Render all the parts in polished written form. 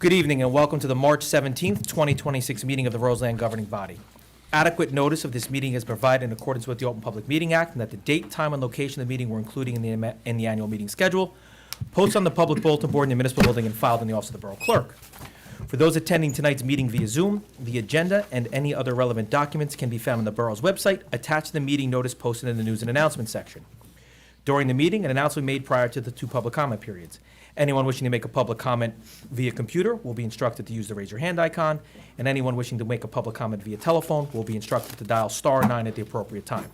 Good evening and welcome to the March 17th, 2026 meeting of the Roseland Governing Body. Adequate notice of this meeting is provided in accordance with the Open Public Meeting Act, and that the date, time, and location of the meeting were included in the annual meeting schedule, posted on the public bulletin board in the municipal building, and filed in the office of the Borough Clerk. For those attending tonight's meeting via Zoom, the agenda and any other relevant documents can be found on the Borough's website, attached to the meeting notice posted in the news and announcements section. During the meeting, an announcement made prior to the two public comment periods. Anyone wishing to make a public comment via computer will be instructed to use the raise your hand icon, and anyone wishing to make a public comment via telephone will be instructed to dial *9 at the appropriate time.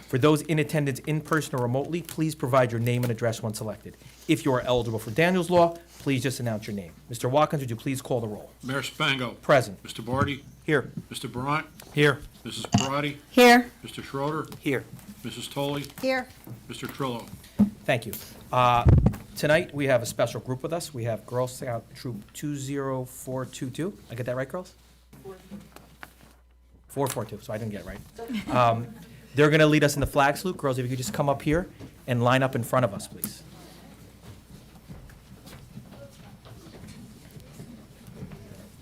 For those in attendance in person or remotely, please provide your name and address when selected. If you are eligible for Daniel's Law, please just announce your name. Mr. Watkins, would you please call the roll? Mayor Spango. Present. Mr. Barty. Here. Mr. Brandt. Here. Mrs. Parati. Here. Mr. Schroeder. Here. Mrs. Tolley. Here. Mr. Trillo. Thank you. Tonight, we have a special group with us. We have Girl Scout Troop 20422. I get that right, girls? 442, so I didn't get it right. They're going to lead us in the flag salute. Girls, if you could just come up here and line up in front of us, please.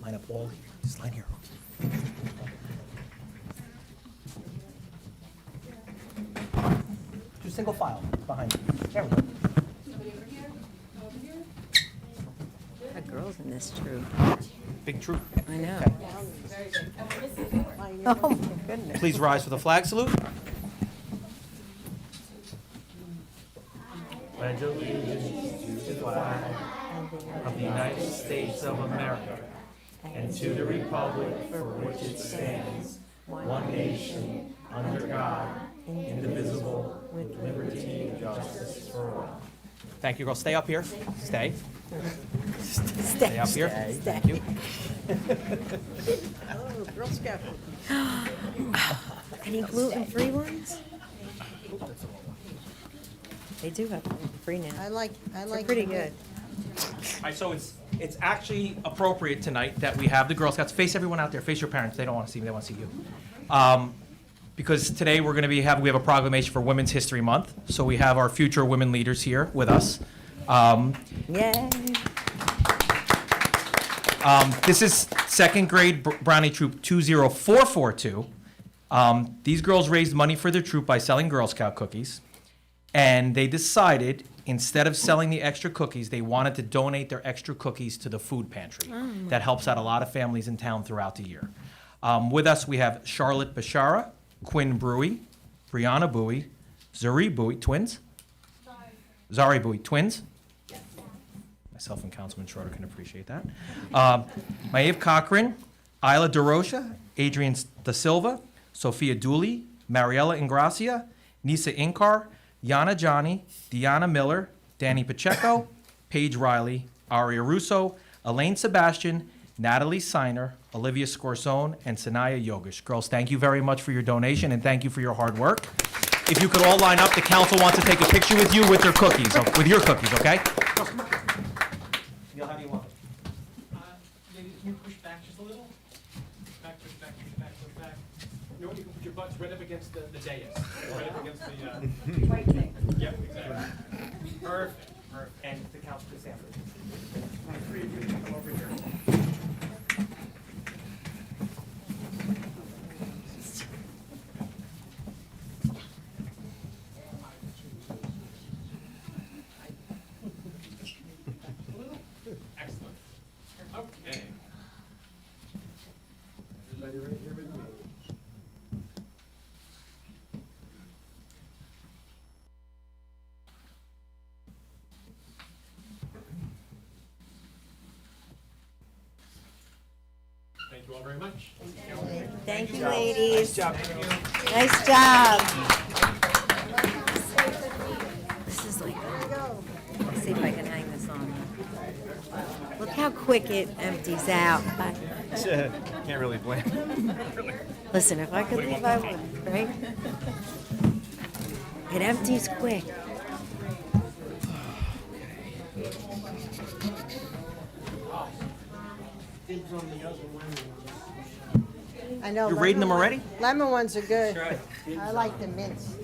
Line up all here. Just line here. Just single file behind you. There we go. Got girls in this troop. Big troop. I know. Okay. Oh, my goodness. Please rise for the flag salute. Pledge allegiance to the flag of the United States of America and to the republic for which it stands, one nation, under God, indivisible, with liberty and justice for all. Thank you, girls. Stay up here. Stay. Stay up here. Thank you. Oh, Girl Scout. Any gluten-free ones? They do have gluten-free now. I like They're pretty good. All right, so it's actually appropriate tonight that we have the Girl Scouts. Face everyone out there. Face your parents. They don't want to see me. They want to see you. Because today we're going to we have a proclamation for Women's History Month. So we have our future women leaders here with us. Yay. This is second grade Brownie Troop 20442. These girls raised money for their troop by selling Girl Scout cookies. And they decided, instead of selling the extra cookies, they wanted to donate their extra cookies to the food pantry. That helps out a lot of families in town throughout the year. With us, we have Charlotte Bashara, Quinn Brewy, Brianna Bowie, Zuri Bowie, twins? Zari Bowie, twins? Myself and Councilman Schroeder can appreciate that. Maeve Cochran, Isla DeRocha, Adrian Da Silva, Sophia Dooley, Mariella Ingracia, Nisa Inkar, Yana Johnny, Deanna Miller, Danny Pacheco, Paige Riley, Aria Russo, Elaine Sebastian, Natalie Seiner, Olivia Scorsone, and Sanaya Yogesh. Girls, thank you very much for your donation, and thank you for your hard work. If you could all line up, the council wants to take a picture with you with their cookies, with your cookies, okay? Neil, how do you want it? Maybe can you push back just a little? Back, push back, push back, push back. You know what, you can put your butts right up against the dais. Right up against the, Right thing. Yep, exactly. Perfect, perfect. And the council can stand for it. Three of you, come over here. Excellent. Okay. Everybody right here with me. Thank you all very much. Thank you, ladies. Nice job. Nice job. This is like, let's see if I can hang this on. Look how quick it empties out. Can't really blame. Listen, if I could leave, I would, right? It empties quick. I know. You're reading them already? Lemon ones are good. I like the mints.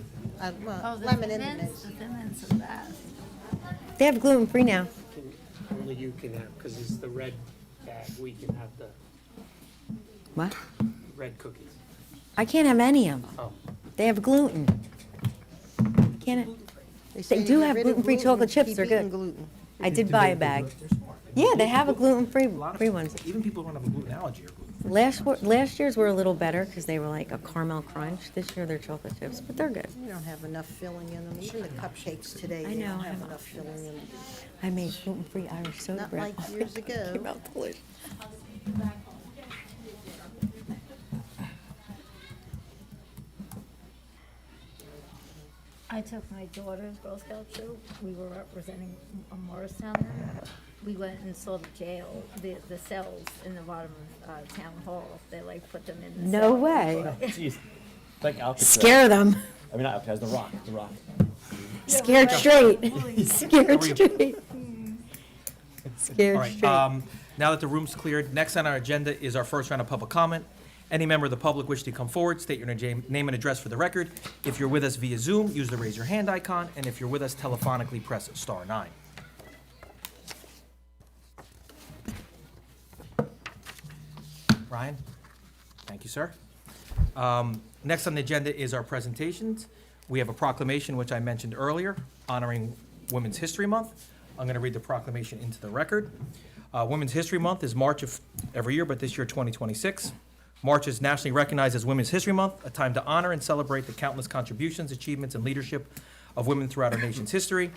Well, lemon in the mints. The thin mints are the best. They have gluten-free now. Only you can have, because it's the red bag, we can have the What? red cookies. I can't have any of them. Oh. They have gluten. Can't, say do get have rid of gluten-free gluten, chocolate chips, keep they're eating good. gluten. I did buy a bag. Yeah, they have a gluten-free ones. Even people who don't have a gluten allergy are gluten-free. Last year's were a little better because they were like a caramel crunch. This year they're chocolate chips, but they're good. We don't have enough filling in them. Even the cupcakes today, I they know, don't I have know. enough filling in them. I made gluten-free Irish soda Not bread. like years ago. Came out delicious. I took my daughter's Girl Scout troop. We were representing Morristown there. We went and saw the jail, the cells in the bottom of town hall. They like put them in the No cell. way. Jeez. Like Alcatraz. Scare them. I mean, not Alcatraz, the Rock. The Rock. Scared straight. Scared How are you? straight. All Scared right, straight. now that the room's cleared, next on our agenda is our first round of public comment. Any member of the public wish to come forward, state your name and address for the record. If you're with us via Zoom, use the raise your hand icon, and if you're with us telephonically, press *9. Ryan? Thank you, sir. Next on the agenda is our presentations. We have a proclamation, which I mentioned earlier, honoring Women's History Month. I'm going to read the proclamation into the record. Women's History Month is March of every year, but this year, 2026. March is nationally recognized as Women's History Month, a time to honor and celebrate the countless contributions, achievements, and leadership of women throughout our nation's history,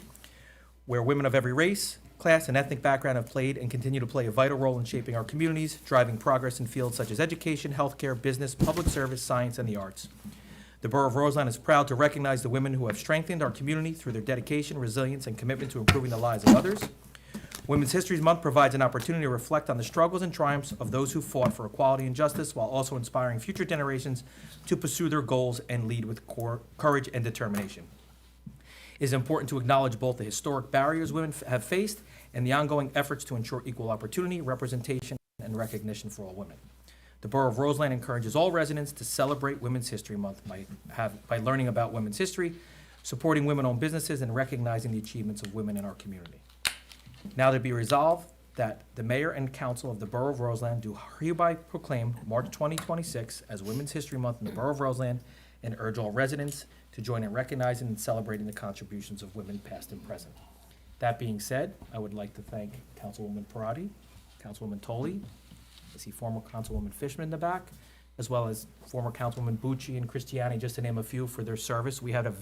where women of every race, class, and ethnic background have played and continue to play a vital role in shaping our communities, driving progress in fields such as education, healthcare, business, public service, science, and the arts. The Borough of Roseland is proud to recognize the women who have strengthened our community through their dedication, resilience, and commitment to improving the lives of others. Women's History Month provides an opportunity to reflect on the struggles and triumphs of those who fought for equality and justice, while also inspiring future generations to pursue their goals and lead with courage and determination. It is important to acknowledge both the historic barriers women have faced and the ongoing efforts to ensure equal opportunity, representation, and recognition for all women. The Borough of Roseland encourages all residents to celebrate Women's History Month by learning about women's history, supporting women-owned businesses, and recognizing the achievements of women in our community. Now to be resolved that the mayor and council of the Borough of Roseland do hereby proclaim March 2026 as Women's History Month in the Borough of Roseland and urge all residents to join in recognizing and celebrating the contributions of women past and present. That being said, I would like to thank Councilwoman Parati, Councilwoman Tolley, I see former Councilwoman Fishman in the back, as well as former Councilwoman Bucci and Christiani, just to name a few, for their service. We had at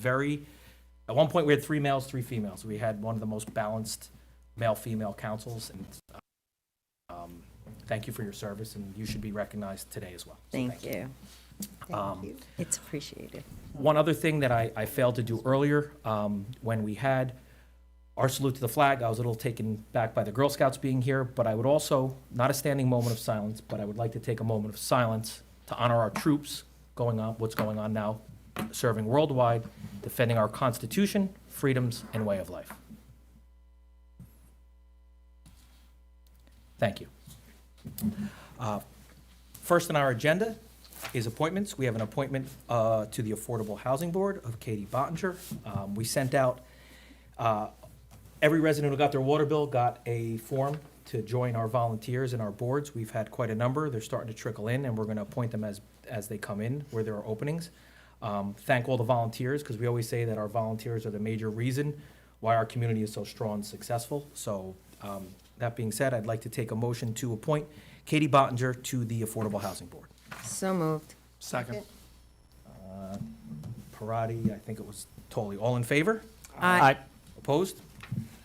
one point we had 3 males, 3 females. We had one of the most balanced male-female councils, and thank you for your service, and you should be recognized today as well. So Thank you. Thank you. It's appreciated. One other thing that I failed to do earlier, when we had our salute to the flag, I was a little taken back by the Girl Scouts being here, but I would also, not a standing moment of silence, but I would like to take a moment of silence to honor our troops what's going on now, serving worldwide, defending our Constitution, freedoms, and way of life. Thank you. First on our agenda is appointments. We have an appointment to the Affordable Housing Board of Katie Bottinger. We sent out, every resident who got their water bill got a form to join our volunteers and our boards. We've had quite a number. They're starting to trickle in, and we're going to appoint them as they come in where there are openings. Thank all the volunteers, because we always say that our volunteers are the major reason why our community is so strong and successful. So that being said, I'd like to take a motion to appoint Katie Bottinger to the Affordable Housing Board. So moved. Second. Parati, I think it was Toley. All in favor? Aye. Opposed?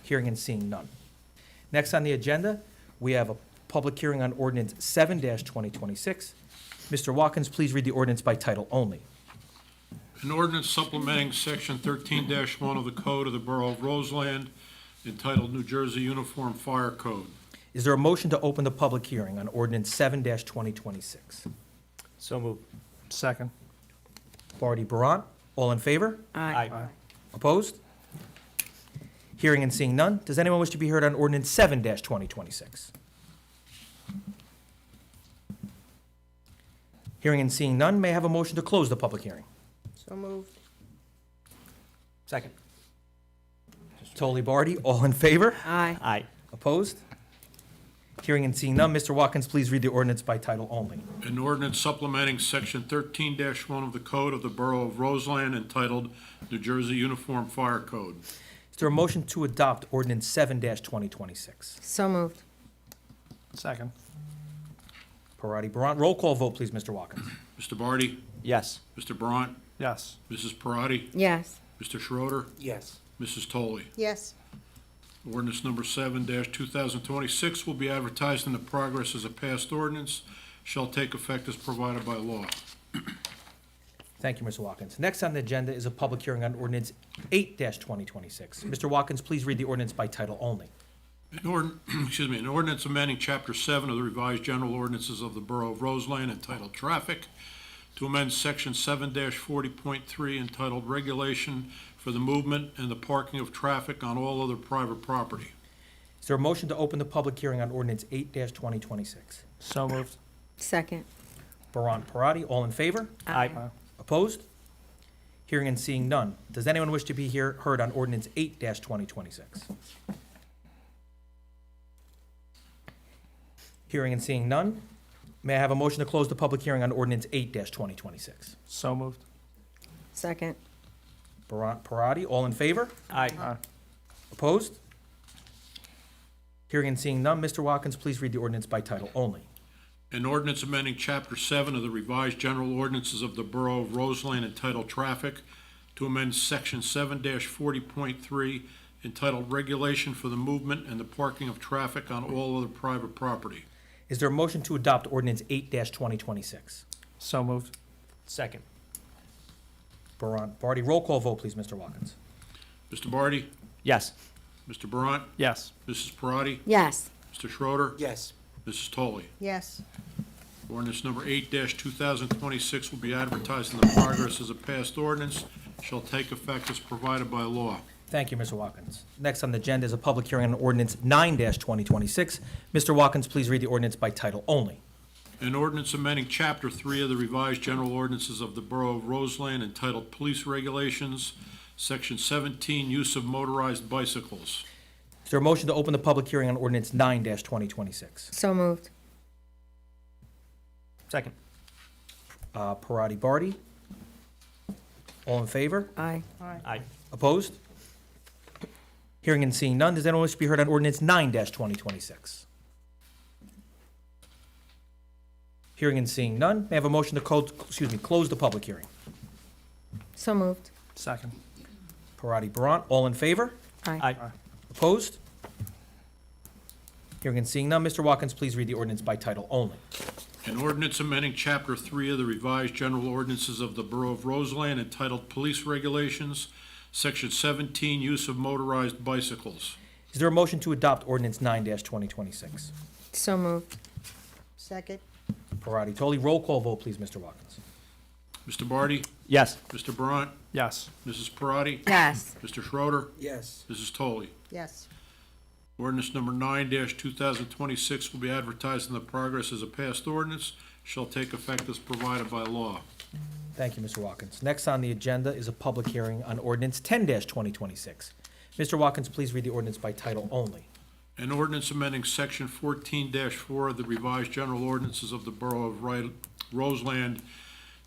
Hearing and seeing none. Next on the agenda, we have a public hearing on ordinance 7-2026. Mr. Watkins, please read the ordinance by title only. An ordinance supplementing section 13-1 of the Code of the Borough of Roseland entitled New Jersey Uniform Fire Code. Is there a motion to open the public hearing on ordinance 7-2026? So moved. Second. Barty, Barant, all in favor? Aye. Opposed? Hearing and seeing none. Does anyone wish to be heard on ordinance 7-2026? Hearing and seeing none, may I have a motion to close the public hearing? So moved. Second. Toley, Barty, all in favor? Aye. Aye. Opposed? Hearing and seeing none, Mr. Watkins, please read the ordinance by title only. An ordinance supplementing Section 13-1 of the Code of the Borough of Roseland entitled New Jersey Uniform Fire Code. Is there a motion to adopt ordinance 7-2026? So moved. Second. Parati, Barant, roll call vote, please, Mr. Watkins. Mr. Barty? Yes. Mr. Brant? Yes. Mrs. Parati? Yes. Mr. Schroeder, Yes. Mrs. Toley? Yes. Ordinance number 7-2026 will be advertised in the progress as a passed ordinance, shall take effect as provided by law. Thank you, Mr. Watkins. Next on the agenda is a public hearing on ordinance 8-2026. Mr. Watkins, please read the ordinance by title only. An ordinance amending Chapter 7 of the revised general ordinances of the Borough of Roseland entitled Traffic to amend Section 7-40.3 entitled Regulation for the Movement and the Parking of Traffic on all other private property. Is there a motion to open the public hearing on ordinance 8-2026? So moved. Second. Barant, Parati, all in favor? Aye. Opposed? Hearing and seeing none. Does anyone wish to be heard on ordinance 8-2026? Hearing and seeing none. May I have a motion to close the public hearing on ordinance 8-2026? So moved. Second. Barant, Parati, all in favor? Aye. Opposed? Hearing and seeing none. Mr. Watkins, please read the ordinance by title only. An ordinance amending Chapter 7 of the revised general ordinances of the Borough of Roseland entitled Traffic to amend Section 7-40.3 entitled Regulation for the Movement and the Parking of Traffic on all other private property. Is there a motion to adopt ordinance 8-2026? So moved. Second. Barant, Barty, roll call vote, please, Mr. Watkins. Mr. Barty? Yes. Mr. Brant? Yes. Mrs. Parati? Yes. Mr. Schroeder, Yes. Mrs. Toley? Yes. Ordinance number 8-2026 will be advertised in the progress as a passed ordinance, shall take effect as provided by law. Thank you, Mr. Watkins. Next on the agenda is a public hearing on ordinance 9-2026. Mr. Watkins, please read the ordinance by title only. An ordinance amending Chapter 3 of the revised general ordinances of the Borough of Roseland entitled Police Regulations, Section 17, Use of Motorized Bicycles. Is there a motion to open the public hearing on ordinance 9-2026? So moved. Second. Parati, Barty, all in favor? Aye. Aye. Opposed? Hearing and seeing none, does anyone wish to be heard on ordinance 9-2026? Hearing and seeing none, may I have a motion to close the public hearing? So moved. Second. Parati, Barant, all in favor? Aye. Opposed? Hearing and seeing none, Mr. Watkins, please read the ordinance by title only. An ordinance amending Chapter 3 of the revised general ordinances of the Borough of Roseland entitled Police Regulations, Section 17, Use of Motorized Bicycles. Is there a motion to adopt ordinance 9-2026? So moved. Second. Parati, Toley, roll call vote, please, Mr. Watkins. Mr. Barty? Yes. Mr. Brant? Yes. Mrs. Parati? Yes. Mr. Schroeder, Yes. Mrs. Toley? Yes. Ordinance number 9-2026 will be advertised in the progress as a passed ordinance, shall take effect as provided by law. Thank you, Mr. Watkins. Next on the agenda is a public hearing on ordinance 10-2026. Mr. Watkins, please read the ordinance by title only. An ordinance amending Section 14-4 of the revised general ordinances of the Borough of Roseland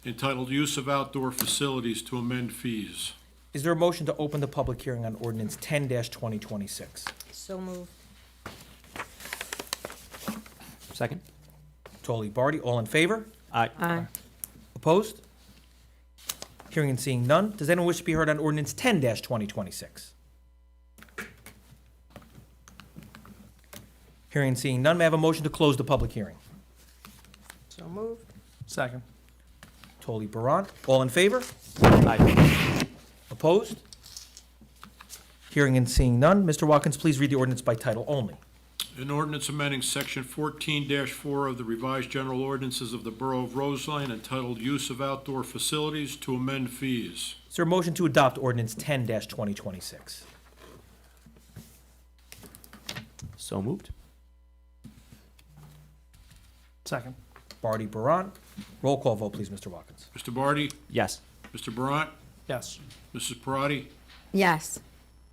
entitled Use of Outdoor Facilities to amend fees. Is there a motion to open the public hearing on ordinance 10-2026? So moved. Second. Toley, Barty, all in favor? Aye. Aye. Opposed? Hearing and seeing none, does anyone wish to be heard on ordinance 10-2026? Hearing and seeing none, may I have a motion to close the public hearing? So moved. Second. Toley, Barant, all in favor? Aye. Opposed? Hearing and seeing none, Mr. Watkins, please read the ordinance by title only. An ordinance amending Section 14-4 of the revised general ordinances of the Borough of Roseland entitled Use of Outdoor Facilities to amend fees. Is there a motion to adopt ordinance 10-2026? So moved. Second. Barty, Barant, roll call vote, please, Mr. Watkins. Mr. Barty? Yes. Mr. Brant? Yes. Mrs. Parati? Yes.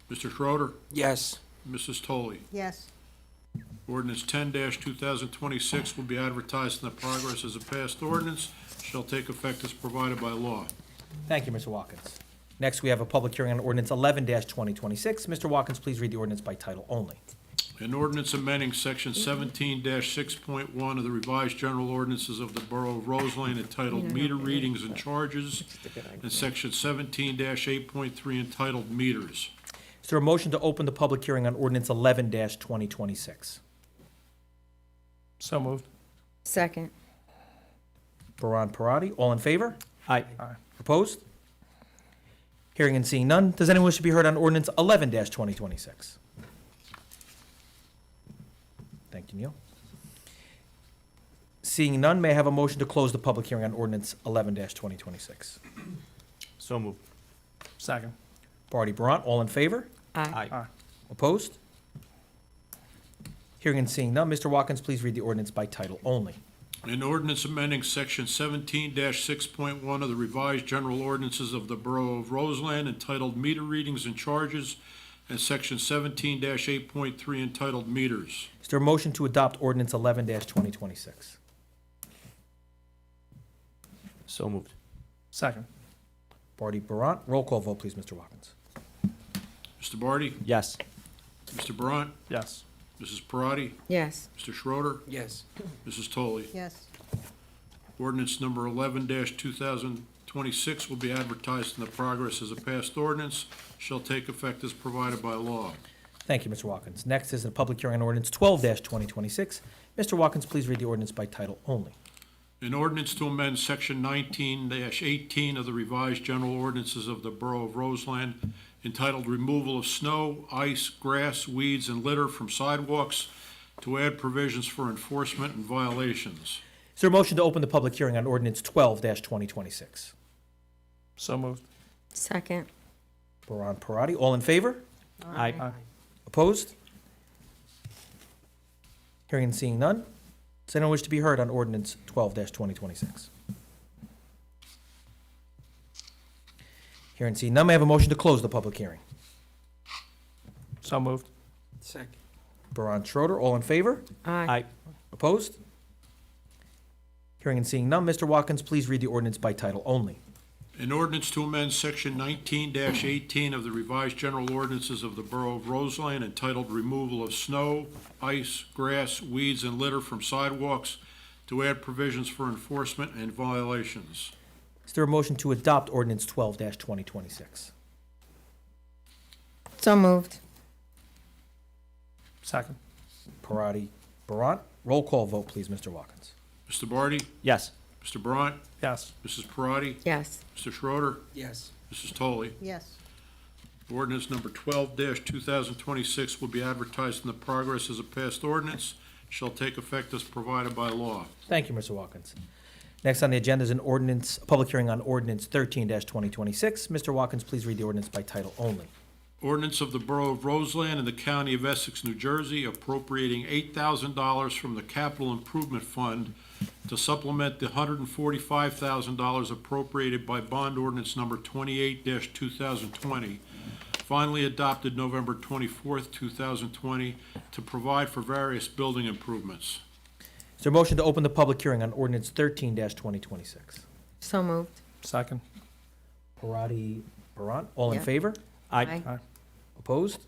Mr. Schroeder, Yes. Mrs. Toley? Yes. Ordinance 10-2026 will be advertised in the progress as a passed ordinance, shall take effect as provided by law. Thank you, Mr. Watkins. Next, we have a public hearing on ordinance 11-2026. Mr. Watkins, please read the ordinance by title only. An ordinance amending section 17-6.1 of the revised general ordinances of the Borough of Roseland entitled Meter Readings and Charges, and section 17-8.3 entitled Meters. Is there a motion to open the public hearing on ordinance 11-2026? So moved. Second. Baran Parati, all in favor? Aye. Opposed? Hearing and seeing none, does anyone wish to be heard on ordinance 11-2026? Thank you, Neil. Seeing none, may I have a motion to close the public hearing on ordinance 11-2026? So moved. Second. Party Baran, all in favor? Aye. Opposed? Hearing and seeing none, Mr. Watkins, please read the ordinance by title only. An ordinance amending section 17-6.1 of the revised general ordinances of the Borough of Roseland entitled Meter Readings and Charges, and section 17-8.3 entitled Meters. Is there a motion to adopt ordinance 11-2026? So moved. Second. Party Baran, roll call vote, please, Mr. Watkins. Mr. Barty? Yes. Mr. Brant? Yes. Mrs. Parati? Yes. Mr. Schroeder? Yes. Mrs. Toley? Yes. Ordinance number 11-2026 will be advertised in the progress as a passed ordinance, shall take effect as provided by law. Thank you, Mr. Watkins. Next is a public hearing on ordinance 12-2026. Mr. Watkins, please read the ordinance by title only. An ordinance to amend section 19-18 of the revised general ordinances of the Borough of Roseland entitled Removal of Snow, Ice, Grass, Weeds, and Litter from Sidewalks to add provisions for enforcement and violations. Is there a motion to open the public hearing on ordinance 12-2026? So moved. Second. Baran Parati, all in favor? Aye. Opposed? Hearing and seeing none. Does anyone wish to be heard on ordinance 12-2026? Hearing and seeing none, may I have a motion to close the public hearing? So moved. Second. Baran Schroeder, all in favor? Aye. Opposed? Hearing and seeing none, Mr. Watkins, please read the ordinance by title only. An ordinance to amend section 19-18 of the revised general ordinances of the Borough of Roseland entitled Removal of Snow, Ice, Grass, Weeds, and Litter from Sidewalks to add provisions for enforcement and violations. Is there a motion to adopt ordinance 12-2026? So moved. Second. Parati, Baran, roll call vote, please, Mr. Watkins. Mr. Barty? Yes. Mr. Brant? Yes. Mrs. Parati? Yes. Mr. Schroeder? Yes. Mrs. Toley? Yes. Ordinance number 12-2026 will be advertised in the progress as a passed ordinance, shall take effect as provided by law. Thank you, Mr. Watkins. Next on the agenda is an ordinance, a public hearing on ordinance 13-2026. Mr. Watkins, please read the ordinance by title only. Ordinance of the Borough of Roseland in the County of Essex, New Jersey, appropriating $8,000 from the Capital Improvement Fund to supplement the $145,000 appropriated by bond ordinance number 28-2020, finally adopted November 24th, 2020, to provide for various building improvements. Is there a motion to open the public hearing on ordinance 13-2026? So moved. Second. Parati, Baran, all in Yeah. favor? Aye. Opposed?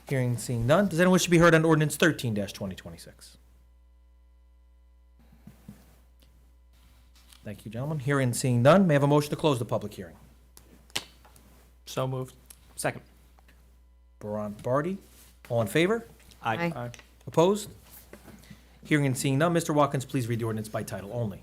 Hearing and seeing none. Does anyone wish to be heard on ordinance 13-2026? Thank you, gentlemen. Hearing and seeing none, may I have a motion to close the public hearing? So moved. Second. Baran Barty, all in favor? Aye. Aye. Opposed? Hearing and seeing none, Mr. Watkins, please read the ordinance by title only.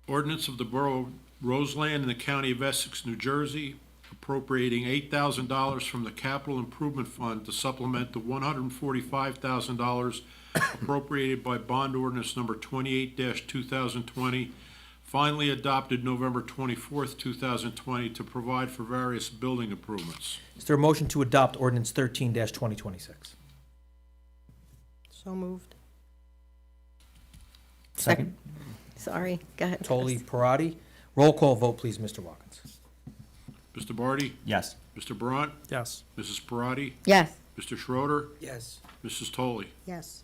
Ordinance of the Borough of Roseland in the County of Essex, New Jersey, appropriating $8,000 from the Capital Improvement Fund to supplement the $145,000 appropriated by bond ordinance number 28-2020, finally adopted November 24th, 2020, to provide for various building improvements. Is there a motion to adopt ordinance 13-2026? So moved. Second. Sorry, go ahead. Toley, Parati. Roll call vote, please, Mr. Watkins. Mr. Barty? Yes. Mr. Brant? Yes. Mrs. Parati? Yes. Mr. Schroeder, Yes. Mrs. Toley. Yes.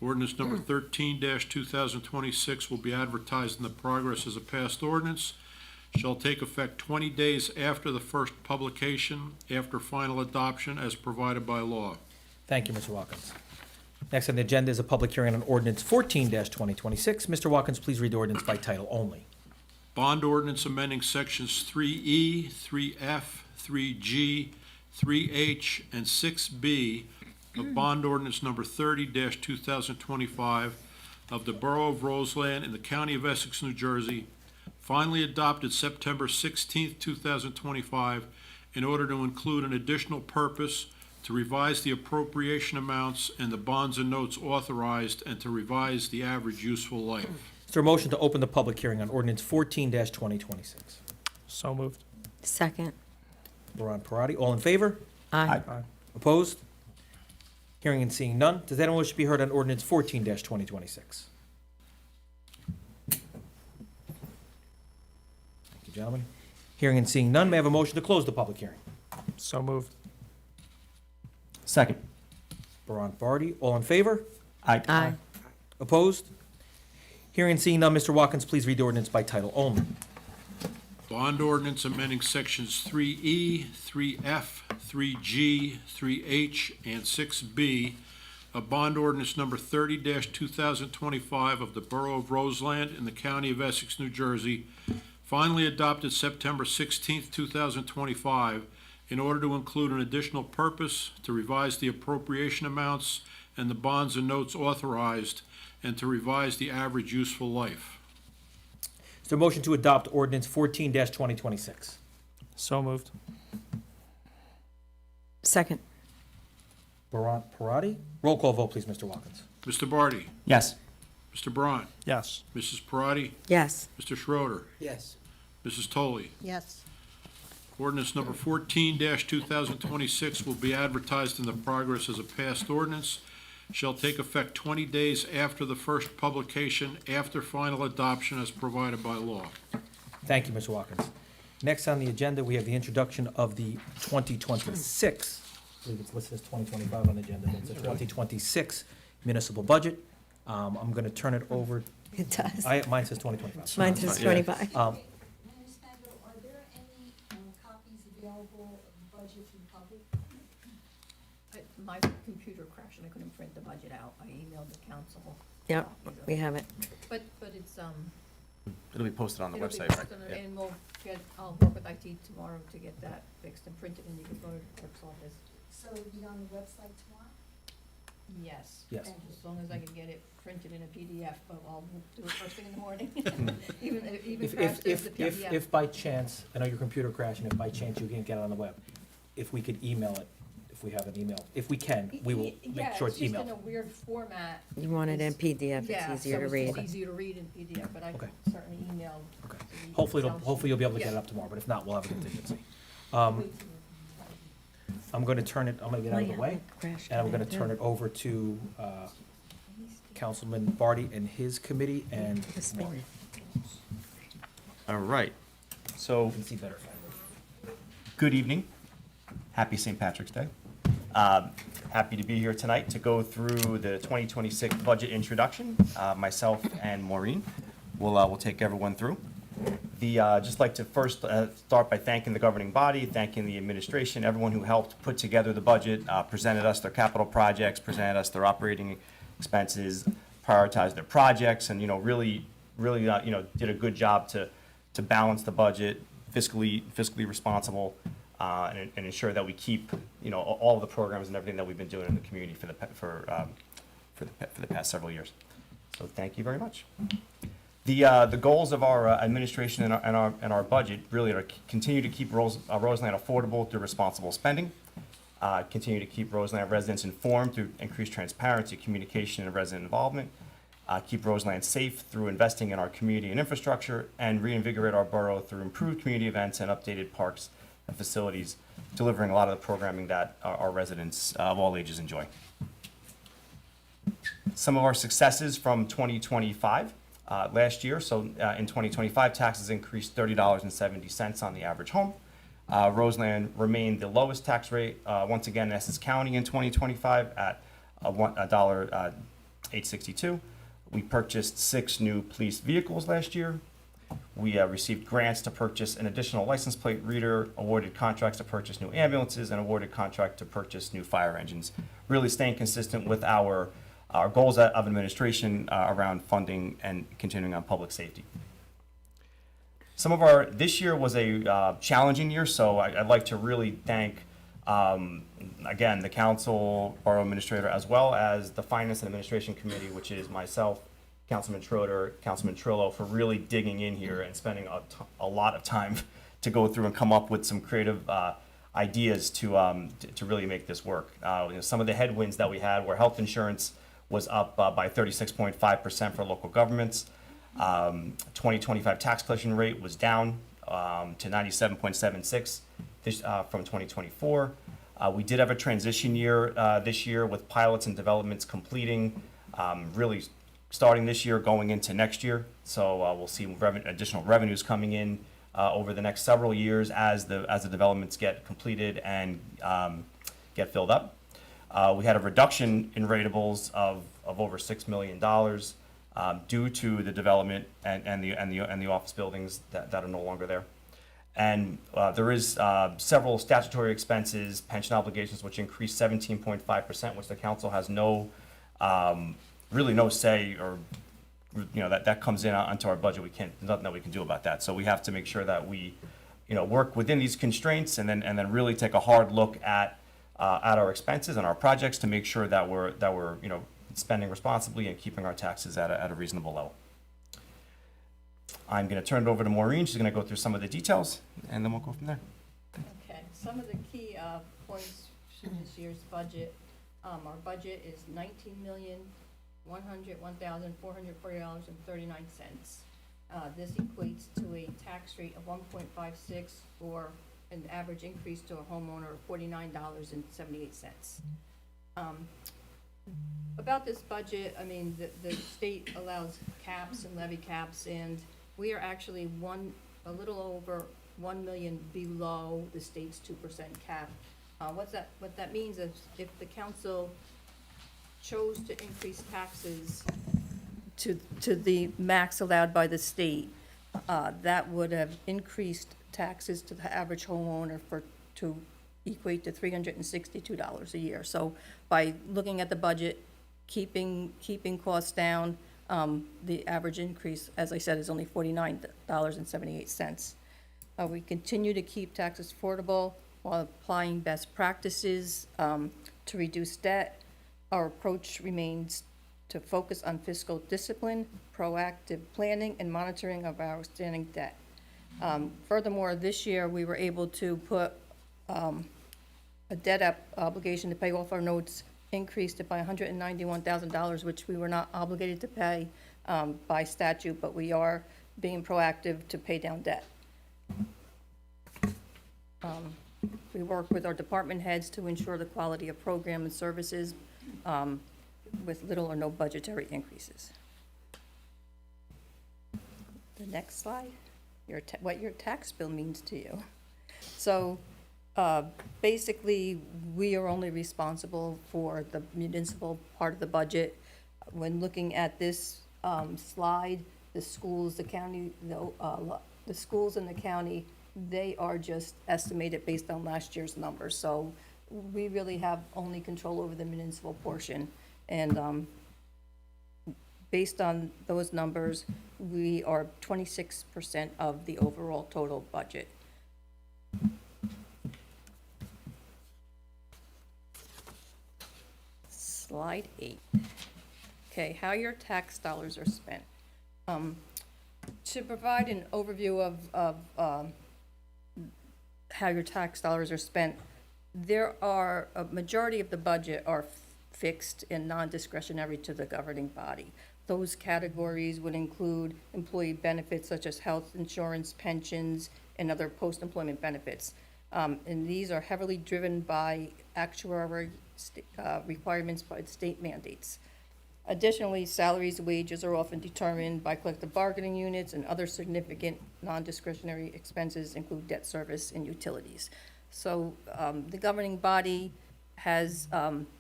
Ordinance number 13-2026 will be advertised in the Progress as a passed ordinance, shall take effect 20 days after the first publication, after final adoption, as provided by law. Thank you, Mr. Watkins. Next on the agenda is a public hearing on ordinance 14-2026. Mr. Watkins, please read the ordinance by title only. Bond ordinance amending sections 3E, 3F, 3G, 3H, and 6B of bond ordinance number 30-2025 of the Borough of Roseland in the County of Essex, New Jersey, finally adopted September 16, 2025, in order to include an additional purpose to revise the appropriation amounts and the bonds and notes authorized, and to revise the average useful life. Is there a motion to open the public hearing on ordinance 14-2026? So moved. Second. Baron Parati, all in favor? Aye. Opposed? Hearing and seeing none. Does anyone wish to be heard on ordinance 14-2026? Thank you, gentlemen. Hearing and seeing none, may I have a motion to close the public hearing? So moved. Second. Baron Parati, all in favor? Aye. Opposed? Hearing and seeing none, Mr. Watkins, please read the ordinance by title only. Bond ordinance amending sections 3E, 3F, 3G, 3H, and 6B of bond ordinance number 30-2025 of the Borough of Roseland in the County of Essex, New Jersey, finally adopted September 16, 2025, in order to include an additional purpose to revise the appropriation amounts and the bonds and notes authorized, and to revise the average useful life. Is there a motion to adopt ordinance 14-2026? So moved. Second. Baron Parati, roll call vote, please, Mr. Watkins. Mr. Barty, Yes. Mr. Braun, Yes. Mrs. Parati, Yes. Mr. Schroeder, Yes. Mrs. Toley. Yes. Ordinance number 14-2026 will be advertised in the Progress as a passed ordinance, shall take effect 20 days after the first publication, after final adoption, as provided by law. Thank you, Mr. Watkins. Next on the agenda, we have the introduction of the 2026, I believe it's listed as 2025 on the agenda, but it's the 2026 municipal budget. I'm going to turn it over, It does. mine says 2025. Mine says 25. Ms. Mandel, are there any copies available of the budget to the public? My computer crashed and I couldn't print the budget out. I emailed the council. Yep, we have it. But it's, It'll be posted on the it'll be website, right? posted on- Yeah. and I'll work with IT tomorrow to get that fixed and printed, and you can go to the clerk's office. So it'll be on the website tomorrow? Yes. Yes. As long as I can get it printed in a PDF, but I'll do it first thing in the morning. Even crashed as the PDF. If by chance, I know your computer crashed, and if by chance you can't get it on the web, if we could email it, if we have an email, if we can, we will make sure it's Yeah, it's just in emailed. a weird format. You want it in PDF, Yeah, it's easier to so read. it's easier to read in PDF, but I Okay. can certainly email. Okay. to the Hopefully, council. hopefully you'll be able to get it Yeah. up tomorrow, but if not, we'll have a contingency. Wait till- I'm going to turn it, I'm going to get out of the way, Crashed and I'm going today, to turn too. it over to Councilman Barty and his committee, and This Mark. minute. All right. You So, can see better. good evening. Happy St. Patrick's Day. Happy to be here tonight to go through the 2026 budget introduction. Myself and Maureen will take everyone through. Just like to first start by thanking the governing body, thanking the administration, everyone who helped put together the budget, presented us their capital projects, presented us their operating expenses, prioritized their projects, and, really, did a good job to balance the budget, fiscally responsible, and ensure that we keep, all of the programs and everything that we've been doing in the community for the past several years. So thank you very much. The goals of our administration and our budget really are to continue to keep Roseland affordable through responsible spending, continue to keep Roseland residents informed through increased transparency, communication, and resident involvement, keep Roseland safe through investing in our community and infrastructure, and reinvigorate our borough through improved community events and updated parks and facilities, delivering a lot of the programming that our residents of all ages enjoy. Some of our successes from 2025. Last year, so in 2025, taxes increased $30.70 on the average home. Roseland remained the lowest tax rate, once again, in Essex County in 2025 at $8.62. We purchased 6 new police vehicles last year. We received grants to purchase an additional license plate reader, awarded contracts to purchase new ambulances, and awarded contract to purchase new fire engines. Really staying consistent with our goals of administration around funding and continuing on public safety. This year was a challenging year, so I'd like to really thank, again, the council, borough administrator, as well as the Finance and Administration Committee, which is myself, Councilman Schroeder, Councilman Trillo, for really digging in here and spending a lot of time to go through and come up with some creative ideas to really make this work. Some of the headwinds that we had were health insurance was up by 36.5% for local governments. 2025 tax collection rate was down to 97.76 from 2024. We did have a transition year this year with pilots and developments completing, really starting this year, going into next year. So we'll see additional revenues coming in over the next several years as the developments get completed and get filled up. We had a reduction in ratables of over $6 million due to the development and the office buildings that are no longer there. And there is several statutory expenses, pension obligations, which increased 17.5%, which the council has really no say, or that comes in onto our budget. Nothing that we can do about that. So we have to make sure that we work within these constraints, and then really take a hard look at our expenses and our projects to make sure that we're spending responsibly and keeping our taxes at a reasonable level. I'm going to turn it over to Maureen. She's going to go through some of the details, and then we'll go from there. Okay, some of the key points to this year's budget. Our budget is $19,101,440.39. This equates to a tax rate of 1.56 or an average increase to a homeowner of $49.78. About this budget, I mean, the state allows caps and levy caps, and we are actually a little over 1 million below the state's 2% cap. What that means is if the council chose to increase taxes to the max allowed by the state, that would have increased taxes to the average homeowner to equate to $362 a year. So by looking at the budget, keeping costs down, the average increase, as I said, is only $49.78. We continue to keep taxes affordable while applying best practices to reduce debt. Our approach remains to focus on fiscal discipline, proactive planning, and monitoring of our outstanding debt. Furthermore, this year, we were able to put a debt obligation to pay off our notes, increased it by $191,000, which we were not obligated to pay by statute, but we are being proactive to pay down debt. We work with our department heads to ensure the quality of program and services with little or no budgetary increases. The next slide, what your tax bill means to you. So basically, we are only responsible for the municipal part of the budget. When looking at this slide, the schools, the county, the schools in the county, they are just estimated based on last year's numbers. So we really have only control over the municipal portion. And based on those numbers, we are 26% of the overall total budget. Slide 8. Okay, how your tax dollars are spent. To provide an overview of how your tax dollars are spent, there are a majority of the budget are fixed and non-discretionary to the governing body. Those categories would include employee benefits such as health insurance, pensions, and other post-employment benefits. And these are heavily driven by actuarial requirements by state mandates. Additionally, salaries and wages are often determined by collective bargaining units, and other significant non-discretionary expenses include debt service and utilities. So the governing body has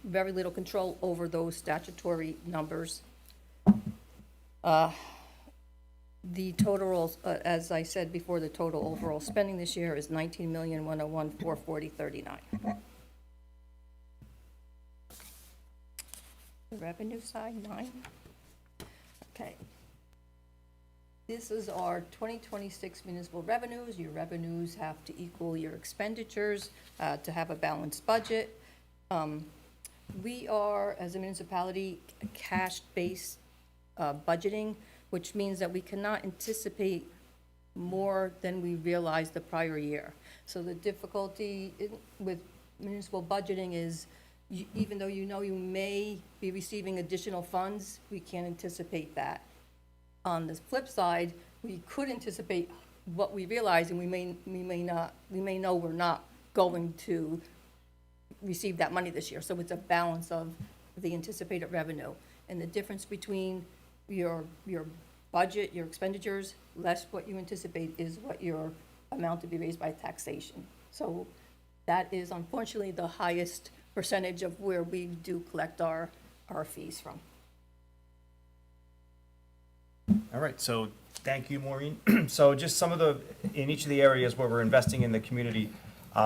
very little control over those statutory numbers. The total, as I said before, the total overall spending this year is $19,101,440.39. The revenue side, 9. Okay. This is our 2026 municipal revenues. Your revenues have to equal your expenditures to have a balanced budget. We are, as a municipality, cash-based budgeting, which means that we cannot anticipate more than we realized the prior year. So the difficulty with municipal budgeting is, even though you know you may be receiving additional funds, we can't anticipate that. On the flip side, we could anticipate what we realize, and we may know we're not going to receive that money this year. So it's a balance of the anticipated revenue. And the difference between your budget, your expenditures, less what you anticipate is what your amount to be raised by taxation. So that is unfortunately the highest percentage of where we do collect our fees from. All right, so thank you, Maureen. So just some of in each of the areas where we're investing in the community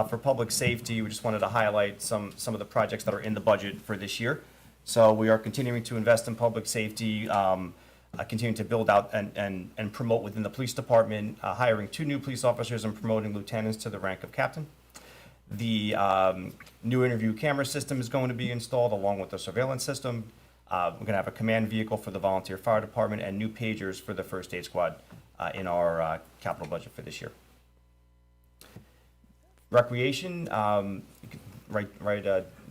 for public safety, we just wanted to highlight some of the projects that are in the budget for this year. So we are continuing to invest in public safety, continuing to build out and promote within the police department, hiring 2 new police officers and promoting lieutenants to the rank of captain. The new interview camera system is going to be installed along with the surveillance system. We're going to have a command vehicle for the volunteer fire department and new pagers for the first aid squad in our capital budget for this year. Recreation, right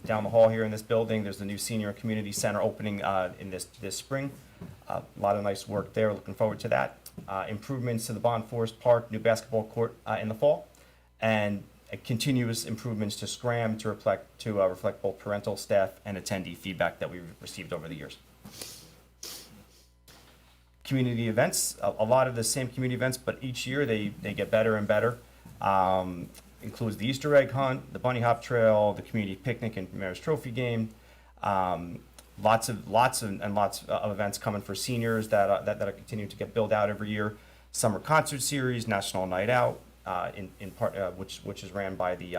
down the hall here in this building, there's the new senior and community center opening in this spring. A lot of nice work there, looking forward to that. Improvements to the Bond Forest Park, new basketball court in the fall, and continuous improvements to Scram to reflect both parental, staff, and attendee feedback that we've received over the years. Community events, a lot of the same community events, but each year they get better and better. Includes the Easter egg hunt, the bunny hop trail, the community picnic and Mayor's Trophy game. Lots of events coming for seniors that are continuing to get built out every year. Summer concert series, National Night Out, in part which is ran by the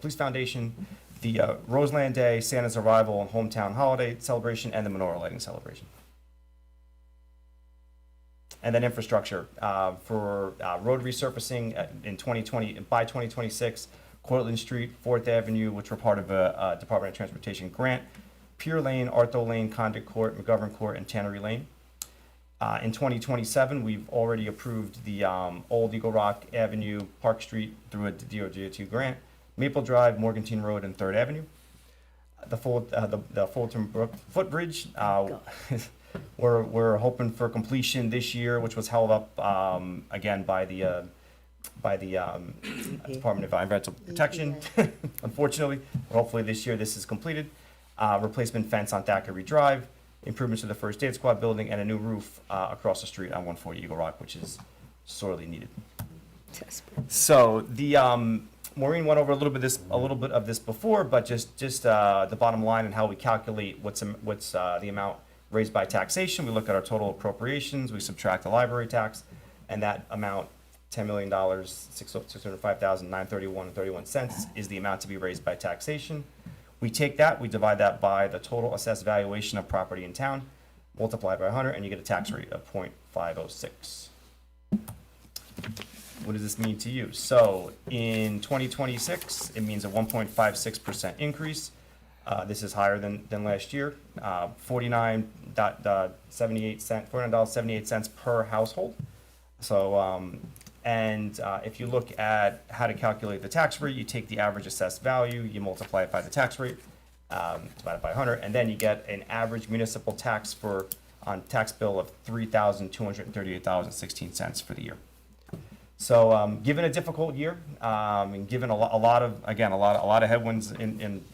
Police Foundation, the Roseland Day, Santa's Arrival and Hometown Holiday Celebration, and the Menorah Lighting Celebration. And then infrastructure for road resurfacing in 2020 by 2026, Cortlandt Street, 4th Avenue, which were part of a Department of Transportation grant, Pier Lane, Arthur Lane, Condit Court, McGovern Court, and Tannery Lane. In 2027, we've already approved the Old Eagle Rock Avenue, Park Street through a DOT grant, Maple Drive, Morgantown Road, and 3rd Avenue. The Fulton Brook Footbridge, we're hoping for completion this year, which was held up again by the Department of Environmental Protection. Unfortunately, hopefully this year this is completed. Replacement fence on Thackeray Drive, improvements to the First Aid Squad building, and a new roof across the street on 140 Eagle Rock, which is sorely needed. So the Maureen went over a little bit of this before, but just the bottom line and how we calculate what's the amount raised by taxation. We look at our total appropriations, we subtract the library tax, and that amount, $10 million, $605,931.31 is the amount to be raised by taxation. We take that, we divide that by the total assessed valuation of property in town, multiply by 100, and you get a tax rate of 0.506. What does this mean to you? So in 2026, it means a 1.56% increase. This is higher than last year, $49.78 per household. So, if you look at how to calculate the tax rate, you take the average assessed value, you multiply it by the tax rate, divided by 100, and then you get an average municipal tax on tax bill of $3,238.16 for the year. So, given a difficult year, and given a lot of headwinds in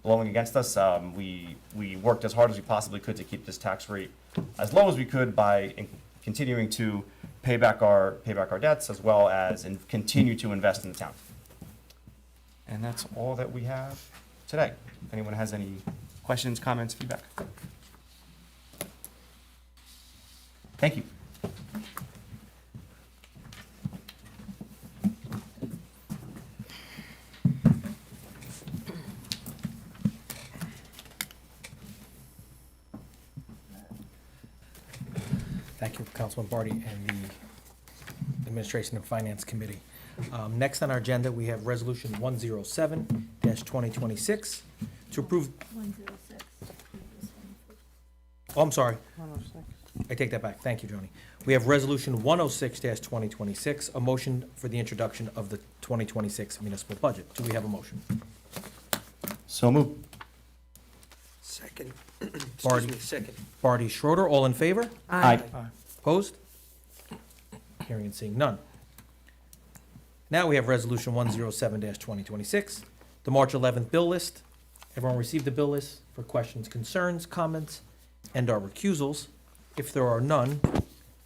blowing against us. We worked as hard as we possibly could to keep this tax rate as low as we could by continuing to pay back our debts, as well as continue to invest in the town. And that's all that we have today. If anyone has any questions, comments, feedback. Thank you. Thank you, Councilman Barty and the Administration and Finance Committee. Next on our agenda, we have Resolution 107-2026 to approve, 106. oh, I'm sorry, 106. I take that back. Thank you, Joni. We have Resolution 106-2026, a motion for the introduction of the 2026 municipal budget. Do we have a motion? So moved. Second. Barty. Excuse me, second. Barty, Schroeder, all in favor? Aye. Opposed? Hearing and seeing none. Now we have Resolution 107-2026, the March 11th bill list. Everyone received the bill list for questions, concerns, comments, and/or recusals. If there are none,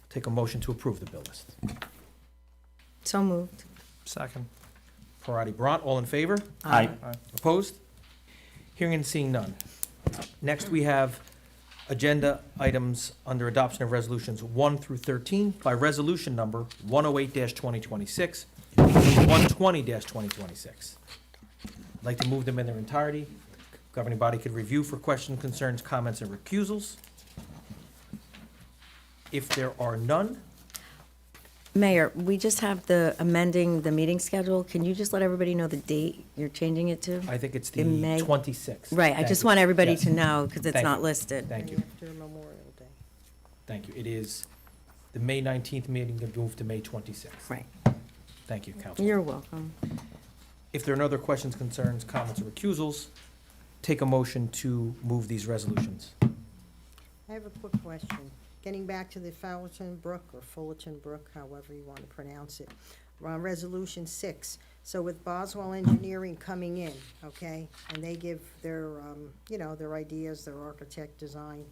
take a motion to approve the bill list. So moved. Second. Parati, Bront, all in favor? Aye. Opposed? Hearing and seeing none. Next, we have agenda items under adoption of resolutions 1 through 13 by resolution number 108-2026 and 120-2026. I'd like to move them in their entirety. Governing body could review for questions, concerns, comments, and recusals. If there are none, Mayor, we just have the amending the meeting schedule. Can you just let everybody know the date you're changing it to? I think it's the In May. 26th. Right, I Thank just you. want everybody Yes. to know, because it's Thank not you. listed. Thank you, After Memorial Day. thank you. It is the May 19th meeting to move to May 26th. Right. Thank you, Council. You're welcome. If there are no other questions, concerns, comments, or recusals, take a motion to move these resolutions. I have a quick question. Getting back to the Fullerton Brook or Fullerton Brook, however you want to pronounce it. We're on Resolution 6. So with Boswell Engineering coming in, okay, and they give their, their ideas, their architect design,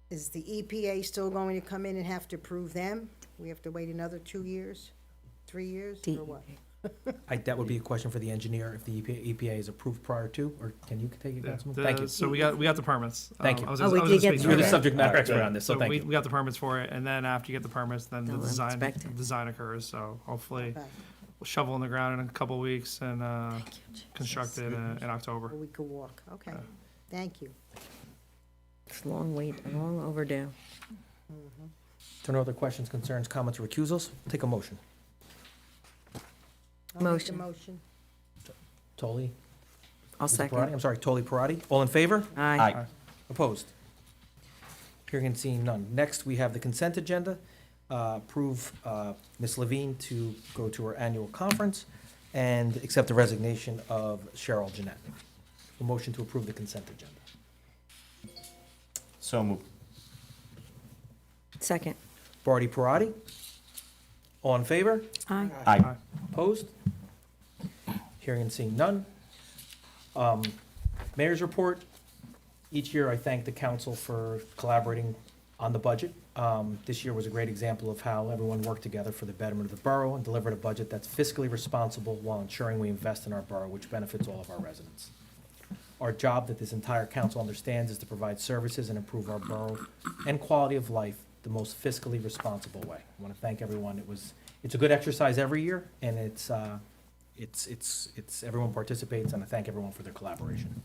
is the EPA still going to come in and have to approve them? We have to wait another 2 years, 3 years, or what? That would be a question for the engineer, if the EPA is approved prior to, or can you take it, Councilman? Thank you. So we got the permits. Thank you. I was Oh, we I was did just get speaking You're the Okay. subject matter Alright, expert good. on this, so thank we you. got the permits for it, and then after you get the permits, then the They'll design, inspect it. design occurs, so hopefully Okay. we'll shovel in the ground in a couple of weeks and, construct it in October. Or we could walk, okay. Thank you. It's a long wait, long overdue. If there are no other questions, concerns, comments, or recusals, take a motion. I'll make the Motion. motion. Tolly? I'll was it Parati? second. I'm sorry, Tolly Parati. All in favor? Aye. Opposed? Hearing and seeing none. Next, we have the consent agenda. Approve Ms. Levine to go to her annual conference and accept the resignation of Cheryl Jeanette. A motion to approve the consent agenda. So moved. Second. Barty, Parati? All in favor? Aye. Aye. Opposed? Hearing and seeing none. Mayor's report. Each year, I thank the council for collaborating on the budget. This year was a great example of how everyone worked together for the betterment of the borough and delivered a budget that's fiscally responsible while ensuring we invest in our borough, which benefits all of our residents. Our job that this entire council understands is to provide services and improve our borough and quality of life the most fiscally responsible way. I want to thank everyone. It's a good exercise every year, and everyone participates, and I thank everyone for their collaboration.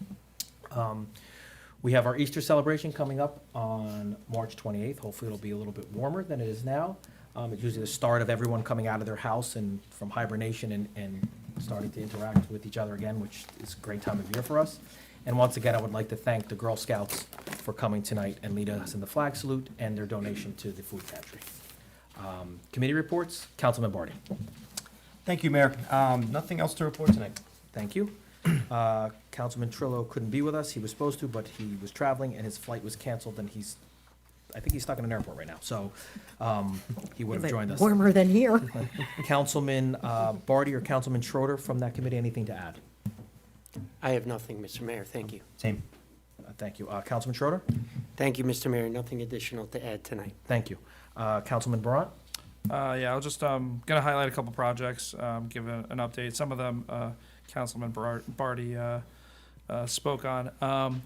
We have our Easter celebration coming up on March 28th. Hopefully, it'll be a little bit warmer than it is now. It's usually the start of everyone coming out of their house and from hibernation and starting to interact with each other again, which is a great time of year for us. And once again, I would like to thank the Girl Scouts for coming tonight and leading us in the flag salute and their donation to the food pantry. Committee reports, Councilman Barty. Thank you, Mayor. Nothing else to report tonight. Thank you. Councilman Trillo couldn't be with us. He was supposed to, but he was traveling and his flight was canceled, and I think he's stuck in an airport right now, so he would have joined us. Warmer than here. Councilman Barty or Councilman Schroeder from that committee, anything to add? I have nothing, Mr. Mayor, thank you. Same. Thank you. Councilman Schroeder? Thank you, Mr. Mayor, nothing additional to add tonight. Thank you. Councilman Brought? Yeah, I'll just, gonna highlight a couple projects, give an update. Some of them, Councilman Barty, spoke on.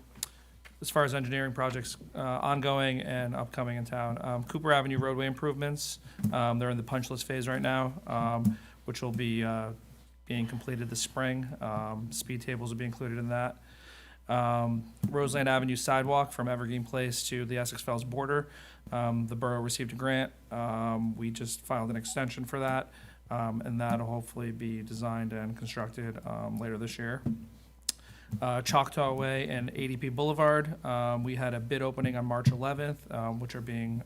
As far as engineering projects, ongoing and upcoming in town. Cooper Avenue roadway improvements, they're in the punch list phase right now, which will be, being completed this spring. Speed tables will be included in that. Roseland Avenue sidewalk from Evergreen Place to the Essex Fells border. The borough received a grant. We just filed an extension for that, and that'll hopefully be designed and constructed later this year. Choctaw Way and ADP Boulevard, we had a bid opening on March 11th, which are being,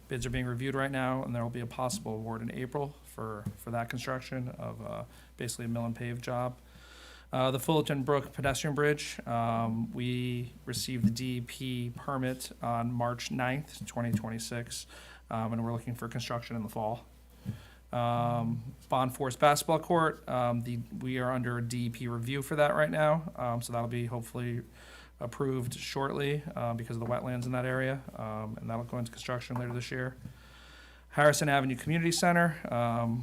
bids are being reviewed right now, and there will be a possible award in April for that construction of basically a mill and pave job. The Fullerton Brook pedestrian bridge, we received the DEP permit on March 9th, 2026, and we're looking for construction in the fall. Bond Forest basketball court, we are under a DEP review for that right now, so that'll be hopefully approved shortly because of the wetlands in that area, and that'll go into construction later this year. Harrison Avenue Community Center,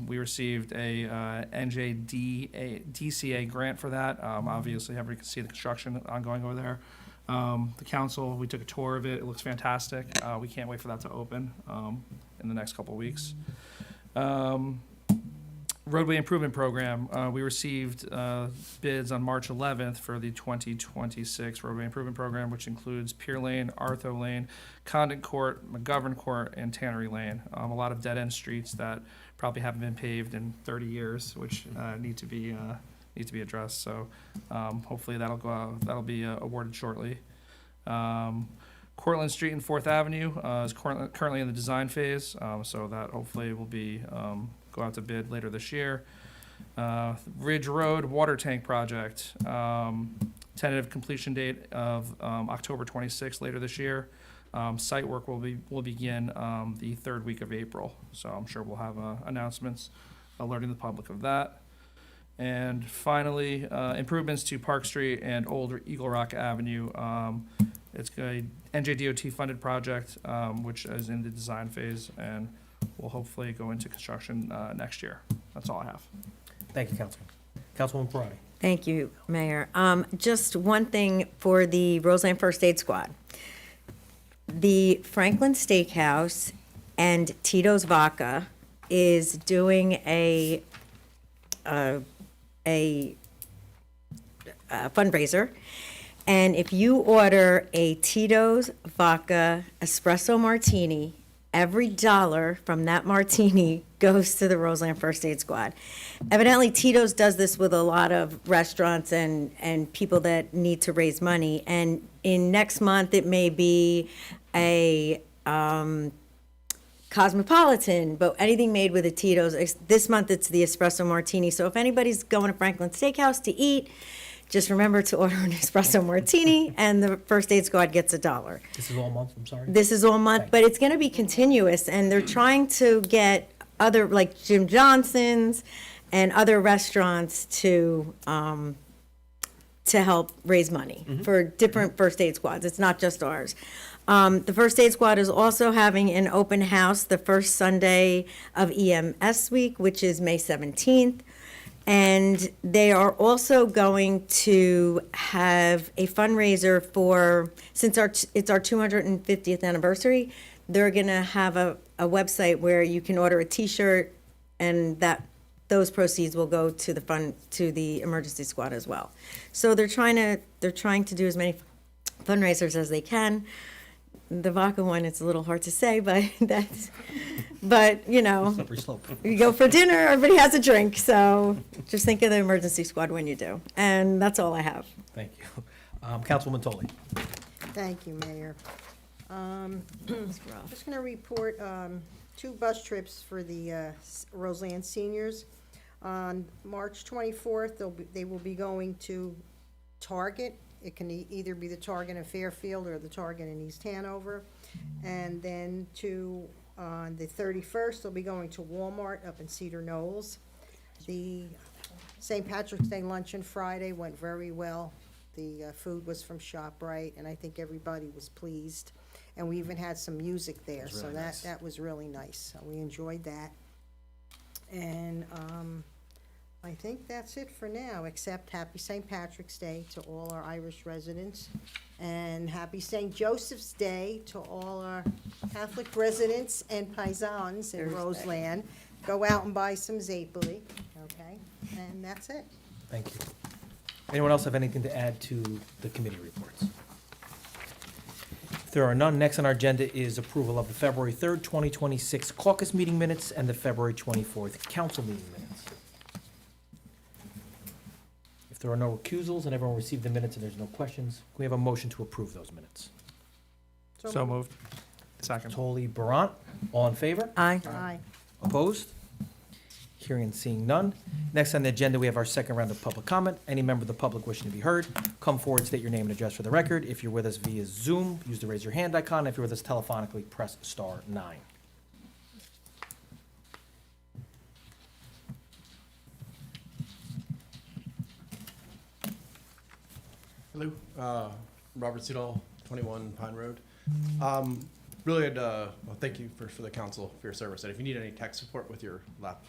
we received a DCA grant for that. Obviously, everybody can see the construction ongoing over there. The council, we took a tour of it. It looks fantastic. We can't wait for that to open in the next couple of weeks. Roadway Improvement Program, we received bids on March 11th for the 2026 Roadway Improvement Program, which includes Pier Lane, Artho Lane, Condon Court, McGovern Court, and Tannery Lane. A lot of dead-end streets that probably haven't been paved in 30 years, which need to be addressed. So hopefully that'll be awarded shortly. Cortlandt Street and 4th Avenue is currently in the design phase, so that hopefully will be go out to bid later this year. Ridge Road Water Tank Project, tentative completion date of October 26th later this year. Site work will begin the third week of April, so I'm sure we'll have announcements alerting the public of that. And finally, improvements to Park Street and Old Eagle Rock Avenue. It's a NJDOT funded project, which is in the design phase and will hopefully go into construction next year. That's all I have. Thank you, Councilman. Councilwoman Parati? Thank you, Mayor. Just one thing for the Roseland First Aid Squad. The Franklin Steakhouse and Tito's Vodka is doing a fundraiser. And if you order a Tito's Vodka Espresso Martini, every dollar from that martini goes to the Roseland First Aid Squad. Evidently, Tito's does this with a lot of restaurants and people that need to raise money. And in next month, it may be a Cosmopolitan, but anything made with a Tito's. This month, it's the Espresso Martini. So if anybody's going to Franklin Steakhouse to eat, just remember to order an espresso martini, and the First Aid Squad gets $1. This is all month, I'm sorry? This is all month, but it's going to be continuous, and they're trying to get other, like Jim Johnson's and other restaurants to help raise money for different First Aid Squads. It's not just ours. The First Aid Squad is also having an open house the first Sunday of EMS week, which is May 17th. And they are also going to have a fundraiser for, since it's our 250th anniversary, they're going to have a website where you can order a T-shirt, and those proceeds will go to the emergency squad as well. So they're trying to do as many fundraisers as they can. The vodka one, it's a little hard to say, but you know, Slippery slope. you go for dinner, everybody has a drink, so just think of the emergency squad when you do. And that's all I have. Thank you. Councilwoman Tolley? Thank you, Mayor. Just gonna report, 2 bus trips for the Roseland seniors. On March 24th, they will be going to Target. It can either be the Target in Fairfield or the Target in East Hanover. And then on the 31st, they'll be going to Walmart up in Cedar Knolls. The St. Patrick's Day luncheon Friday went very well. The food was from ShopRite, and I think everybody was pleased. And we even had some music there, so that was really nice. So we enjoyed that. And I think that's it for now, except happy St. Patrick's Day to all our Irish residents, and happy St. Joseph's Day to all our Catholic residents and paisans in Thursday. Roseland. Go out and buy some Zapoli, okay? And that's it. Thank you. Anyone else have anything to add to the committee reports? If there are none, next on our agenda is approval of the February 3rd, 2026 caucus meeting minutes and the February 24th council meeting minutes. If there are no recusals and everyone received the minutes and there's no questions, can we have a motion to approve those minutes? So moved. Second. Tolly, Barant, all in favor? Aye. Aye. Opposed? Hearing and seeing none. Next on the agenda, we have our second round of public comment. Any member of the public wishing to be heard, come forward, state your name and address for the record. If you're with us via Zoom, use the raise your hand icon. If you're with us telephonically, press *9. Hello, Robert Seidel, 21 Pine Road. Really, well, thank you for the council for your service. And if you need any tech support with your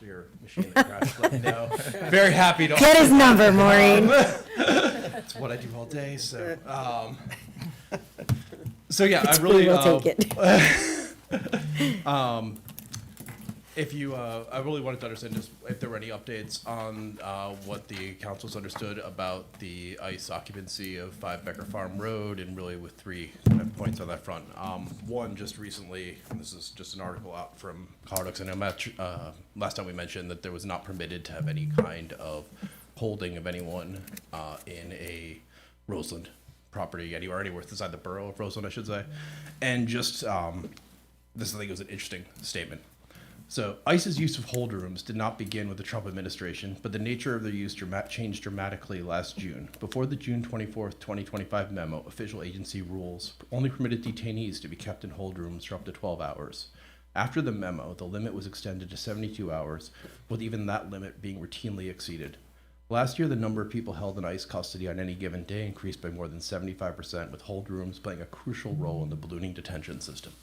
your machine that crashed, let me know. Very happy to. Get his number, Maureen. That's what I do all day. So, so yeah, I really. We'll take it. If you, I really wanted to understand just if there were any updates on what the council's understood about the ICE occupancy of 5 Becker Farm Road, and really with 3 kind of points on that front. One, just recently, and this is just an article out from Colorado, I know last time we mentioned that there was not permitted to have any kind of holding of anyone in a Roseland property anywhere inside the borough of Roseland, I should say. And just, this I think was an interesting statement. So, ICE's use of hold rooms did not begin with the Trump administration, but the nature of their use changed dramatically last June. Before the June 24th, 2025 memo, official agency rules only permitted detainees to be kept in hold rooms for up to 12 hours. After the memo, the limit was extended to 72 hours, with even that limit being routinely exceeded. Last year, the number of people held in ICE custody on any given day increased by more than 75%, with hold rooms playing a crucial role in the ballooning detention system.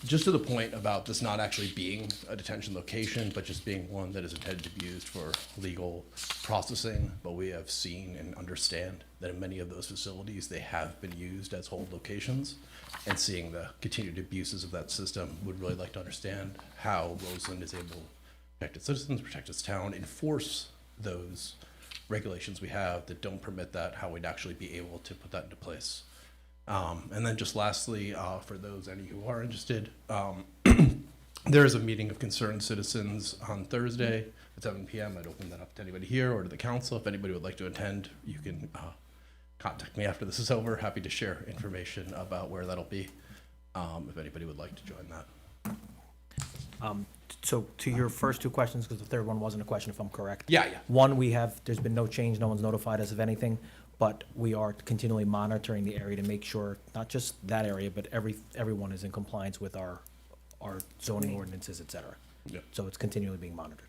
Just to the point about this not actually being a detention location, but just being one that is intended to be used for legal processing, but we have seen and understand that in many of those facilities, they have been used as hold locations, and seeing the continued abuses of that system, would really like to understand how Roseland is able to protect its citizens, protect its town, enforce those regulations we have that don't permit that, how we'd actually be able to put that into place. And then just lastly, for those any who are interested, there is a meeting of concerned citizens on Thursday at 7 p.m. I'd open that up to anybody here or to the council. If anybody would like to attend, you can contact me after this is over. Happy to share information about where that'll be, if anybody would like to join that. So to your first 2 questions, because the third one wasn't a question, if I'm correct. Yeah. One, there's been no change, no one's notified us of anything, but we are continually monitoring the area to make sure, not just that area, but everyone is in compliance with our zoning ordinances, et cetera. Yeah. So it's continually being monitored.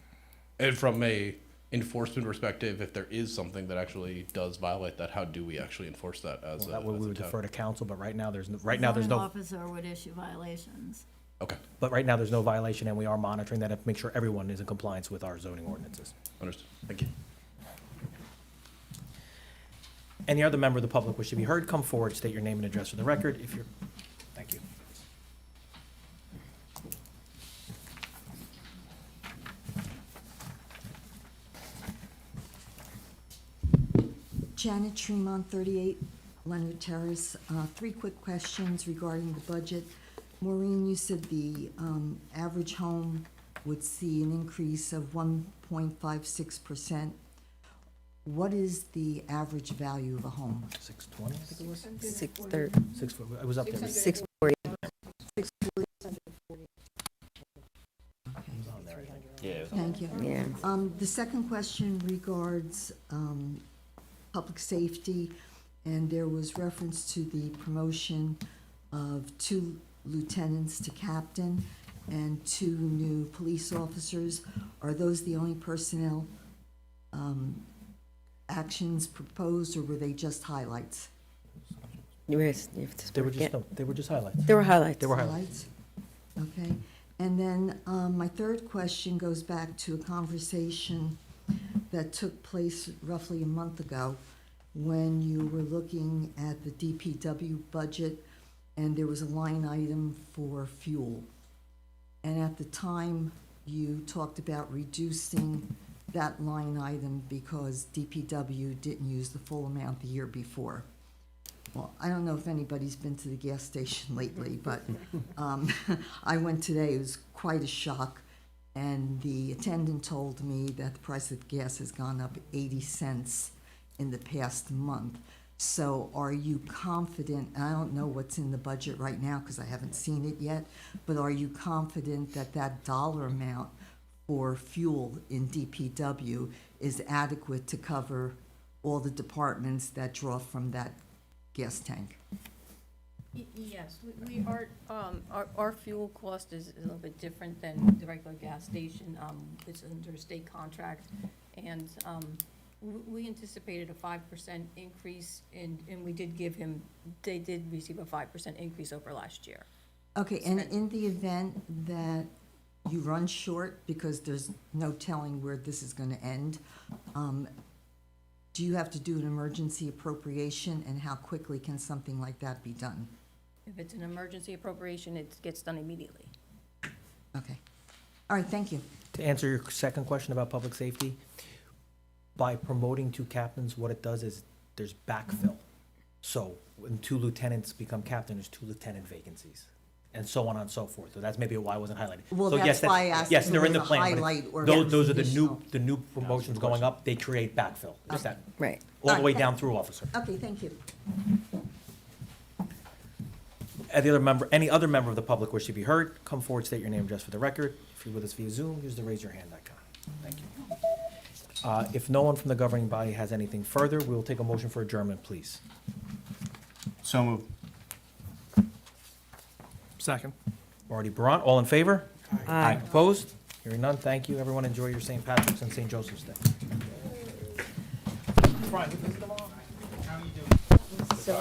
And from a enforcement perspective, if there is something that actually does violate that, how do we actually enforce that as Well, that way we would town? defer to council, but right now, there's no, Zoning officer would issue violations. Okay, but right now, there's no violation, and we are monitoring that to make sure everyone is in compliance with our zoning ordinances. understood. Thank you. Any other member of the public wish to be heard, come forward, state your name and address for the record. If you're, thank you. Janet Tremont, 38 Leonard Terrace. 3 quick questions regarding the budget. Maureen, you said the average home would see an increase of 1.56%. What is the average value of a home? 620, I think it was? 630. 6 foot, it was up there. 640. Yeah. Thank you. Yeah. The second question regards public safety, and there was reference to the promotion of 2 lieutenants to captain and 2 new police officers. Are those the only personnel actions proposed, or were they just highlights? They were just, no, they were just highlights. There were highlights. They were highlights. Okay, and then my third question goes back to a conversation that took place roughly a month ago when you were looking at the DPW budget and there was a line item for fuel. And at the time, you talked about reducing that line item because DPW didn't use the full amount the year before. Well, I don't know if anybody's been to the gas station lately, but I went today. It was quite a shock. And the attendant told me that the price of gas has gone up 80 cents in the past month. So are you confident, and I don't know what's in the budget right now because I haven't seen it yet, but are you confident that that dollar amount for fuel in DPW is adequate to cover all the departments that draw from that gas tank? Yes, we are, our fuel cost is a little bit different than the regular gas station. It's under a state contract, and we anticipated a 5% increase, and we did give him, they did receive a 5% increase over last year. Okay, and in the event that you run short, because there's no telling where this is gonna end, do you have to do an emergency appropriation, and how quickly can something like that be done? If it's an emergency appropriation, it gets done immediately. Okay. All right, thank you. To answer your second question about public safety, by promoting two captains, what it does is there's backfill. So when two lieutenants become captain, there's two lieutenant vacancies, and so on and so forth. So that's maybe why it wasn't highlighted. Well, So that's yes, why I asked yes, if they're it in the was a plan. but highlight or those are additional. the new promotions going up. They create backfill. Just that, Right. all the way down through officer. Okay, thank you. Any other member of the public wish to be heard, come forward, state your name just for the record. If you're with us via Zoom, use the raise your hand icon. Thank you. If no one from the governing body has anything further, we will take a motion for adjournment, please. So moved. Second. Marty Brant, all in favor? Aye. Opposed? Hearing none, thank you. Everyone enjoy your St. Patrick's and St. Joseph's Day. So